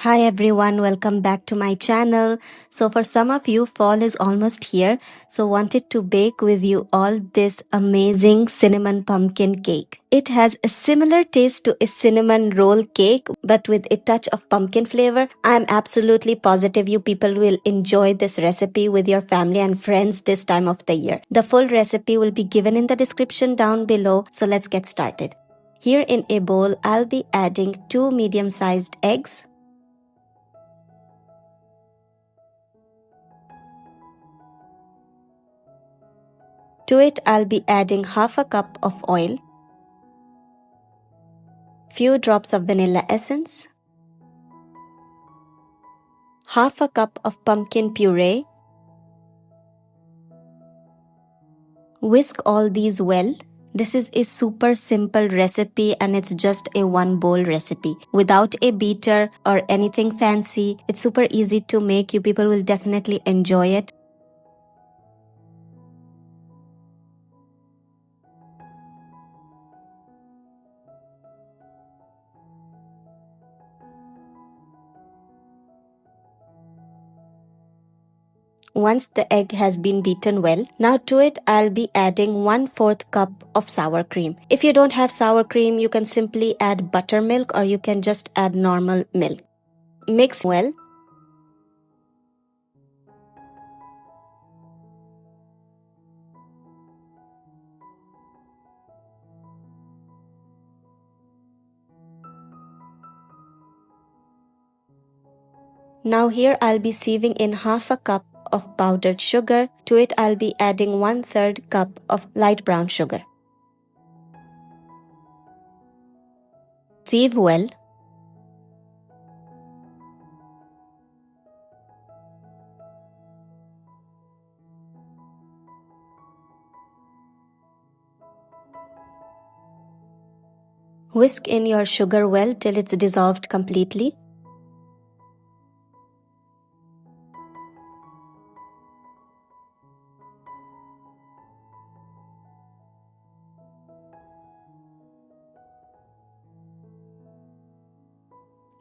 Hi everyone, welcome back to my channel. So for some of you, fall is almost here. So wanted to bake with you all this amazing cinnamon pumpkin cake. It has a similar taste to a cinnamon roll cake, but with a touch of pumpkin flavor. I'm absolutely positive you people will enjoy this recipe with your family and friends this time of the year. The full recipe will be given in the description down below. So let's get started. Here in a bowl, I'll be adding 2 medium-sized eggs. To it, I'll be adding half a cup of oil, few drops of vanilla essence, half a cup of pumpkin puree. Whisk all these well. This is a super simple recipe and it's just a one bowl recipe. Without a beater or anything fancy, it's super easy to make. You people will definitely enjoy it. Once the egg has been beaten well, now to it I'll be adding 1/4 cup of sour cream. If you don't have sour cream, you can simply add buttermilk or you can just add normal milk. Mix well. Now here I'll be sieving in half a cup of powdered sugar. To it I'll be adding 1/3 cup of light brown sugar. Sieve well. Whisk in your sugar well till it's dissolved completely.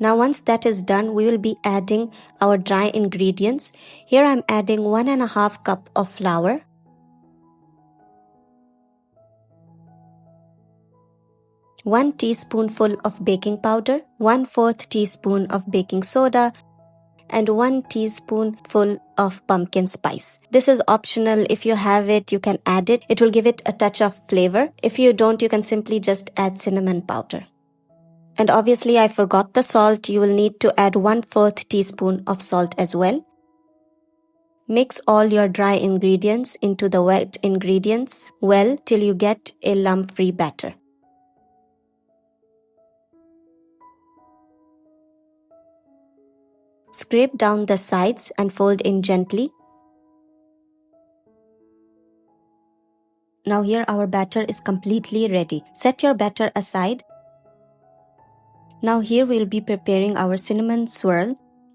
Now once that is done, we will be adding our dry ingredients. Here I'm adding 1.5 cup of flour, 1 teaspoonful of baking powder, 1/4 teaspoon of baking soda, and 1 teaspoonful of pumpkin spice. This is optional. If you have it, you can add it. It will give it a touch of flavor. If you don't, you can simply just add cinnamon powder. And obviously I forgot the salt. You will need to add 1/4 teaspoon of salt as well. Mix all your dry ingredients into the wet ingredients well till you get a lump-free batter. Scrape down the sides and fold in gently. Now here our batter is completely ready. Set your batter aside. Now here we'll be preparing our cinnamon swirl,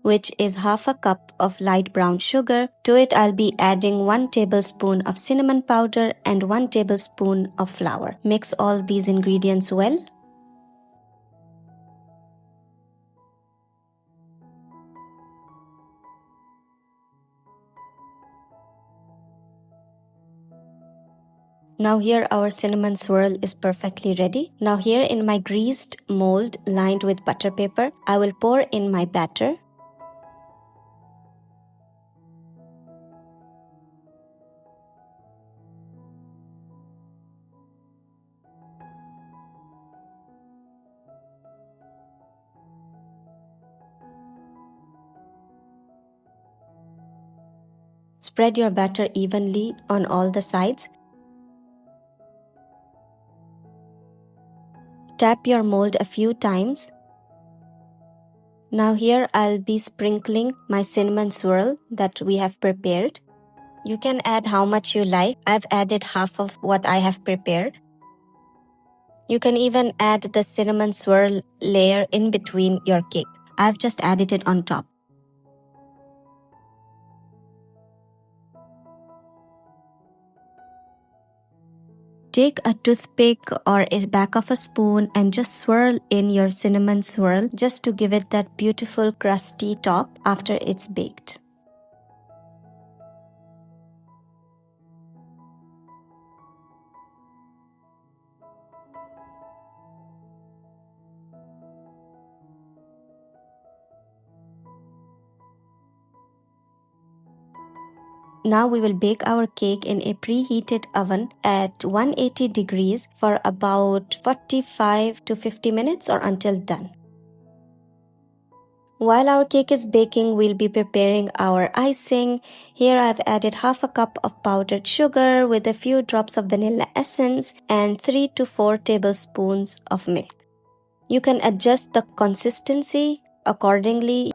which is half a cup of light brown sugar. To it I'll be adding 1 tablespoon of cinnamon powder and 1 tablespoon of flour. Mix all these ingredients well. Now here our cinnamon swirl is perfectly ready. Now here in my greased mold lined with butter paper, I will pour in my batter. Spread your batter evenly on all the sides. Tap your mold a few times. Now here I'll be sprinkling my cinnamon swirl that we have prepared. You can add how much you like. I've added half of what I have prepared. You can even add the cinnamon swirl layer in between your cake. I've just added it on top. take a toothpick or a back of a spoon and just swirl in your cinnamon swirl just to give it that beautiful crusty top after it's baked. Now we will bake our cake in a preheated oven at 180 degrees for about 45 to 50 minutes or until done. While our cake is baking, we'll be preparing our icing. Here I've added half a cup of powdered sugar with a few drops of vanilla essence and 3 to 4 tablespoons of milk. You can adjust the consistency accordingly.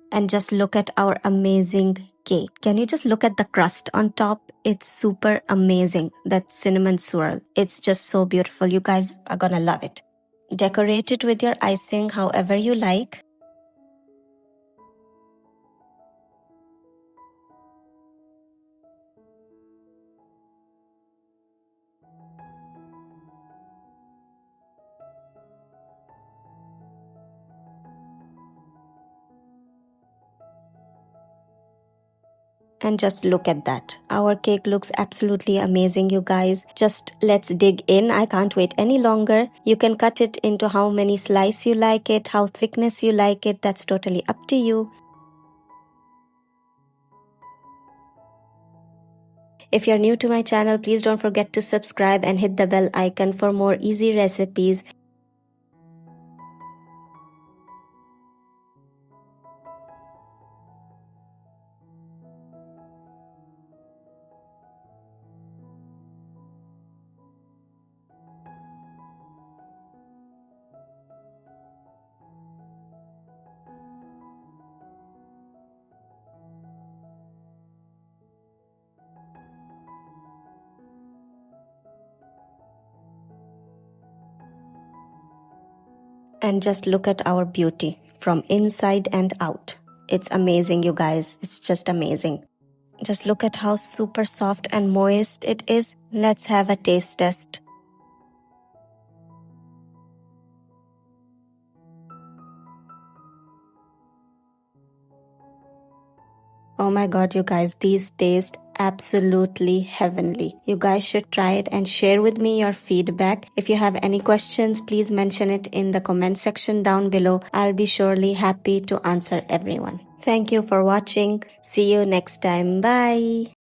And just look at our amazing cake. Can you just look at the crust on top? It's super amazing. That cinnamon swirl. It's just so beautiful. You guys are gonna love it. Decorate it with your icing however you like. And just look at that. Our cake looks absolutely amazing, you guys. Just let's dig in. I can't wait any longer. You can cut it into how many slices you like it, how thickness you like it. That's totally up to you. If you're new to my channel, please don't forget to subscribe and hit the bell icon for more easy recipes. And just look at our beauty from inside and out. It's amazing, you guys. It's just amazing. Just look at how super soft and moist it is. Let's have a taste test. Oh my god, you guys, these taste absolutely heavenly. You guys should try it and share with me your feedback. If you have any questions, please mention it in the comment section down below. I'll be surely happy to answer everyone. Thank you for watching. See you next time. Bye.